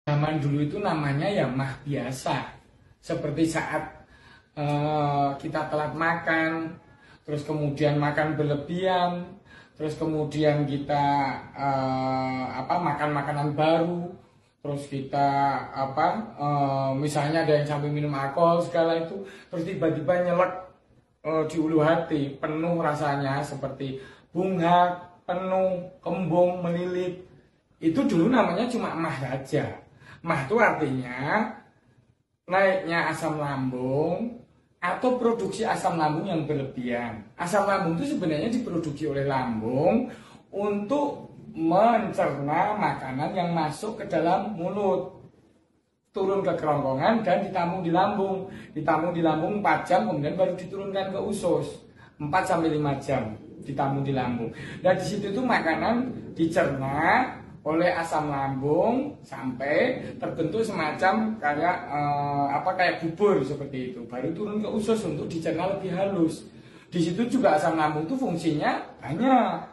Zaman dulu itu namanya ya mah biasa. Seperti saat kita telat makan, terus kemudian makan berlebihan, terus kemudian kita makan makanan baru, terus kita misalnya ada yang sampai minum alkohol segala itu, terus tiba-tiba nyelek di ulu hati, penuh rasanya seperti bunga, penuh, kembung, melilit. Itu dulu namanya cuma mah saja. Mah itu artinya naiknya asam lambung atau produksi asam lambung yang berlebihan. Asam lambung itu sebenarnya diproduksi oleh lambung untuk mencerna makanan yang masuk ke dalam mulut, turun ke kerongkongan dan ditampung di lambung. Ditampung di lambung 4 jam, kemudian baru diturunkan ke usus. 4 sampai 5 jam ditampung di lambung. Dan di situ itu makanan dicerna oleh asam lambung sampai terbentuk semacam kayak bubur seperti itu. Baru turun ke usus untuk dicerna lebih halus. Di situ juga asam lambung itu fungsinya banyak.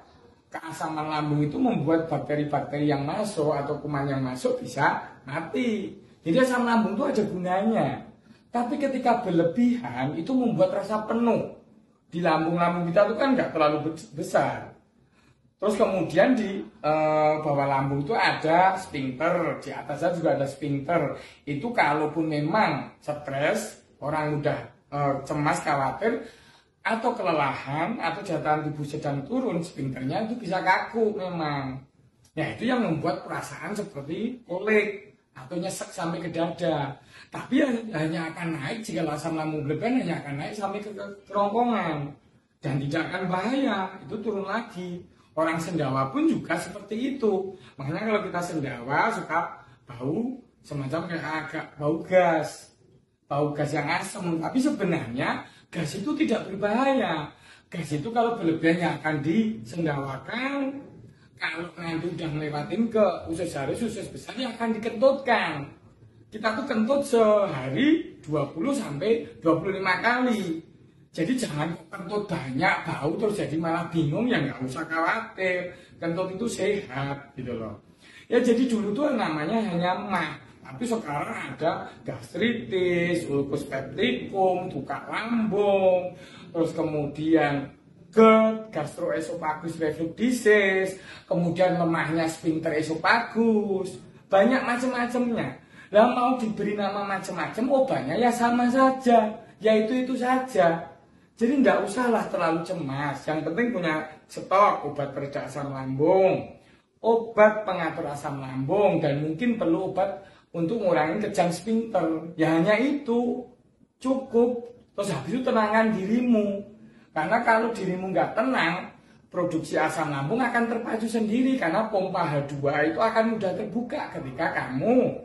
Keasaman lambung itu membuat bakteri-bakteri yang masuk atau kuman yang masuk bisa mati. Jadi asam lambung itu ada gunanya. Tapi ketika berlebihan itu membuat rasa penuh. Di lambung-lambung kita itu kan nggak terlalu besar. Terus kemudian di bawah lambung itu ada sphincter, di atasnya juga ada sphincter. Itu kalaupun memang stres, orang mudah cemas, khawatir, atau kelelahan, atau daya tubuh sedang turun, sphincternya itu bisa kaku memang. Ya itu yang membuat perasaan seperti kolik atau nyesek sampai ke dada. Tapi hanya akan naik jika asam lambung berlebihan, hanya akan naik sampai ke kerongkongan dan tidak akan bahaya, itu turun lagi. Orang sendawa pun juga seperti itu. Makanya kalau kita sendawa suka bau semacam kayak agak bau gas yang asam. Tapi sebenarnya gas itu tidak berbahaya. Gas itu kalau berlebihan akan disendawakan. Kalau nanti udah melewatin ke usus halus, usus besar yang akan dikentutkan. Kita tuh kentut sehari 20 sampai 25 kali. Jadi jangan kentut banyak bau terus jadi malah bingung, ya nggak usah khawatir. Kentut itu sehat gitu loh. Ya jadi dulu tuh namanya hanya mah. Tapi sekarang ada gastritis, ulcus pepticum, tukak lambung, terus kemudian GERD, gastroesophagus reflux disease, kemudian lemahnya sphincter esophagus, banyak macam-macamnya. Lah mau diberi nama macam-macam, obatnya ya sama saja, yaitu itu saja. Jadi tidak usahlah terlalu cemas. Yang penting punya stok obat pereda asam lambung, obat pengatur asam lambung, dan mungkin perlu obat untuk mengurangi kejang sphincter. Ya hanya itu cukup. Terus habis itu tenangkan dirimu. Karena kalau dirimu nggak tenang, produksi asam lambung akan terpacu sendiri karena pompa H2 itu akan mudah terbuka ketika kamu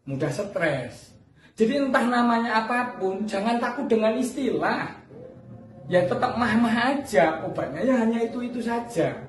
mudah stres. Jadi entah namanya apapun, jangan takut dengan istilah. Ya tetap mah-mah aja, obatnya ya hanya itu saja.